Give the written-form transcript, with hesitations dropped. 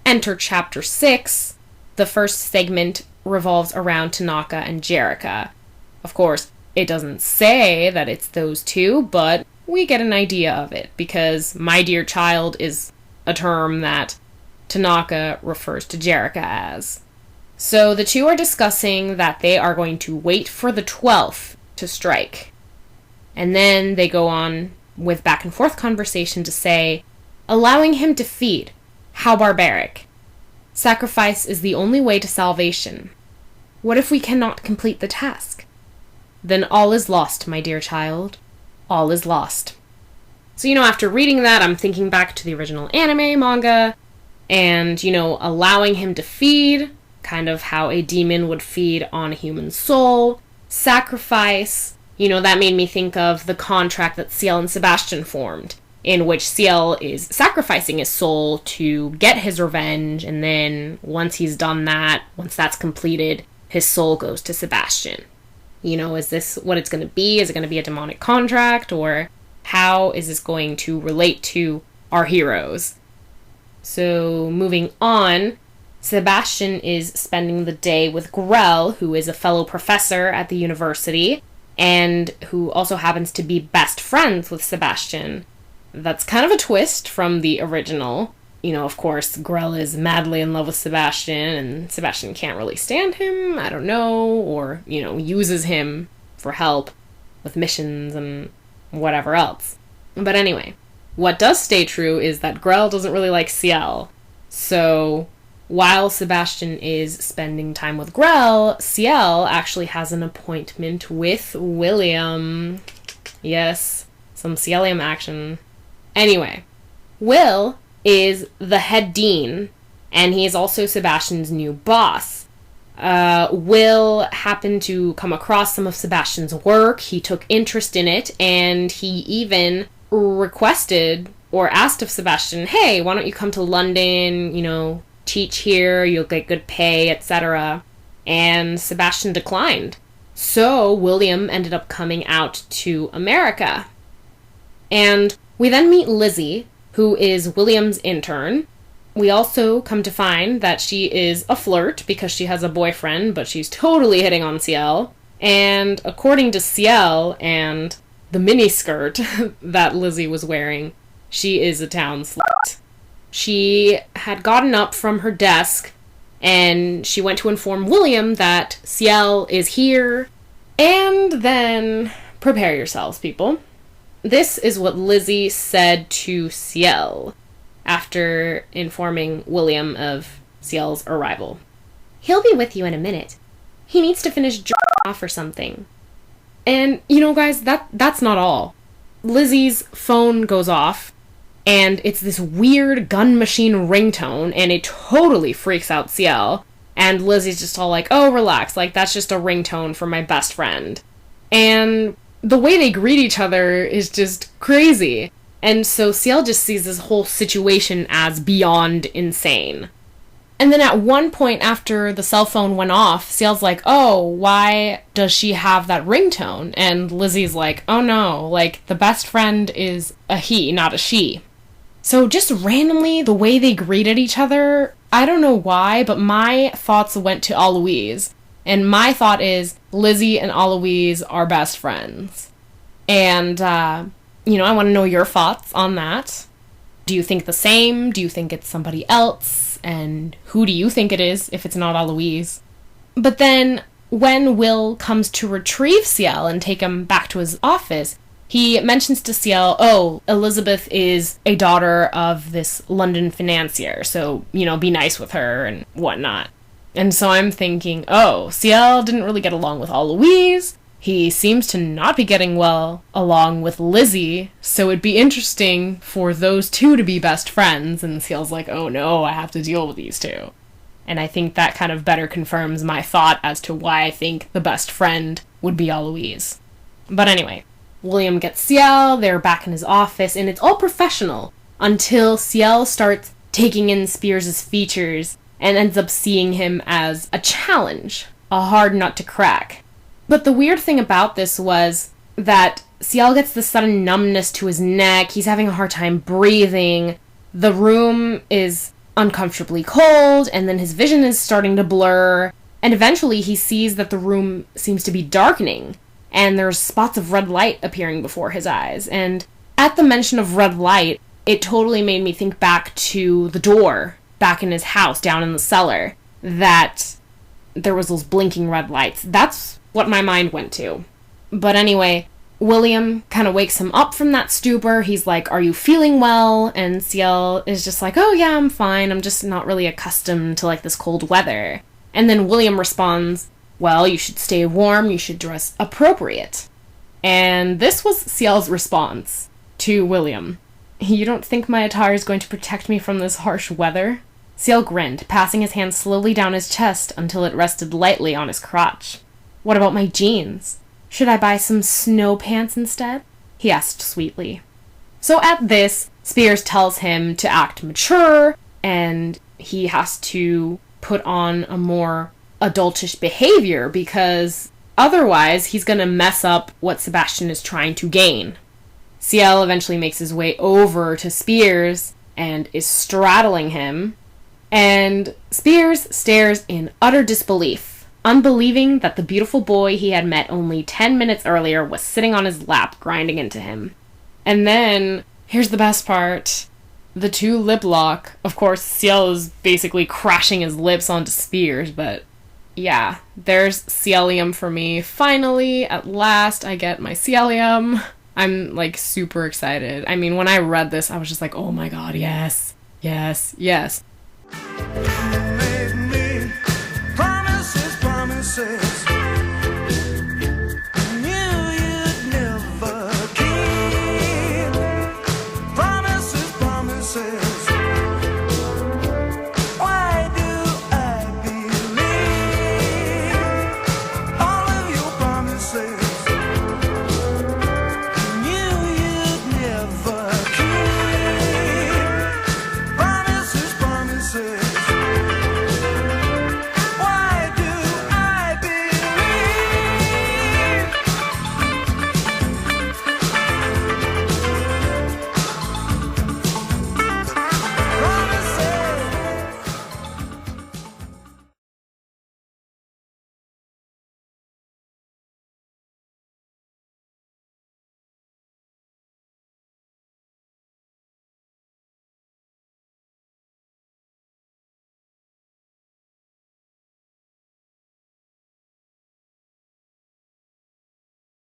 Enter Chapter 6. The first segment revolves around Tanaka and Jerrica. Of course, it doesn't say that it's those two, but we get an idea of it, because my dear child is a term that Tanaka refers to Jerrica as. So the two are discussing that they are going to wait for the 12th to strike. And then they go on with back and forth conversation to say, allowing him to feed, how barbaric. Sacrifice is the only way to salvation. What if we cannot complete the task? Then all is lost, my dear child. All is lost. So, after reading that, I'm thinking back to the original anime manga, and, allowing him to feed, kind of how a demon would feed on a human soul. Sacrifice, that made me think of the contract that Ciel and Sebastian formed, in which Ciel is sacrificing his soul to get his revenge, and then once he's done that, once that's completed, his soul goes to Sebastian. Is this what it's going to be? Is it going to be a demonic contract, or how is this going to relate to our heroes? So, moving on, Sebastian is spending the day with Grell, who is a fellow professor at the university, and who also happens to be best friends with Sebastian. That's kind of a twist from the original. Of course, Grell is madly in love with Sebastian, and Sebastian can't really stand him, I don't know, or, uses him for help with missions and whatever else. But anyway, what does stay true is that Grell doesn't really like Ciel. So, while Sebastian is spending time with Grell, Ciel actually has an appointment with William. Yes, some Cielium action. Anyway, Will is the head dean, and he is also Sebastian's new boss. Will happened to come across some of Sebastian's work, he took interest in it, and he even requested or asked of Sebastian, hey, why don't you come to London, teach here, you'll get good pay, etc. And Sebastian declined. So William ended up coming out to America. And we then meet Lizzie, who is William's intern. We also come to find that she is a flirt because she has a boyfriend, but she's totally hitting on Ciel. And according to Ciel and the miniskirt that Lizzie was wearing, she is a town slut. She had gotten up from her desk and she went to inform William that Ciel is here. And then, prepare yourselves, people. This is what Lizzie said to Ciel after informing William of Ciel's arrival. He'll be with you in a minute. He needs to finish off or something. And, guys, that's not all. Lizzie's phone goes off, and it's this weird gun machine ringtone, and it totally freaks out Ciel. And Lizzie's just all like, oh, relax, that's just a ringtone for my best friend. And the way they greet each other is just crazy. And so Ciel just sees this whole situation as beyond insane. And then at one point after the cell phone went off, Ciel's like, oh, why does she have that ringtone? And Lizzie's like, oh no, the best friend is a he, not a she. So just randomly, the way they greeted each other, I don't know why, but my thoughts went to Aloise. And my thought is, Lizzie and Aloise are best friends. And, I want to know your thoughts on that. Do you think the same? Do you think it's somebody else? And who do you think it is, if it's not Aloise? But then, when Will comes to retrieve Ciel and take him back to his office, he mentions to Ciel, oh, Elizabeth is a daughter of this London financier, so, be nice with her and whatnot. And so I'm thinking, oh, Ciel didn't really get along with Aloise. He seems to not be getting well along with Lizzie, so it'd be interesting for those two to be best friends. And Ciel's like, oh no, I have to deal with these two. And I think that kind of better confirms my thought as to why I think the best friend would be Aloise. But anyway, William gets Ciel, they're back in his office, and it's all professional until Ciel starts taking in Spears' features and ends up seeing him as a challenge, a hard nut to crack. But the weird thing about this was that Ciel gets this sudden numbness to his neck, he's having a hard time breathing, the room is uncomfortably cold, and then his vision is starting to blur, and eventually he sees that the room seems to be darkening, and there's spots of red light appearing before his eyes. And at the mention of red light, it totally made me think back to the door back in his house down in the cellar, that there was those blinking red lights. That's what my mind went to. But anyway, William kind of wakes him up from that stupor. He's like, "Are you feeling well?" And Ciel is just like, "Oh yeah, I'm fine. I'm just not really accustomed to like this cold weather." And then William responds, "Well, you should stay warm. You should dress appropriate." And this was Ciel's response to William. "You don't think my attire is going to protect me from this harsh weather?" Ciel grinned, passing his hand slowly down his chest until it rested lightly on his crotch. "What about my jeans? Should I buy some snow pants instead?" he asked sweetly. So at this, Spears tells him to act mature, and he has to put on a more adultish behavior, because otherwise he's gonna mess up what Sebastian is trying to gain. Ciel eventually makes his way over to Spears and is straddling him, and Spears stares in utter disbelief, unbelieving that the beautiful boy he had met only 10 minutes earlier was sitting on his lap grinding into him. And then, here's the best part, the two lip lock. Of course, Ciel is basically crashing his lips onto Spears, but yeah, there's Cielium for me. Finally, at last, I get my Cielium. I'm like super excited. I mean, when I read this, I was just like, oh my god, yes, yes, yes. You made me promises, promises.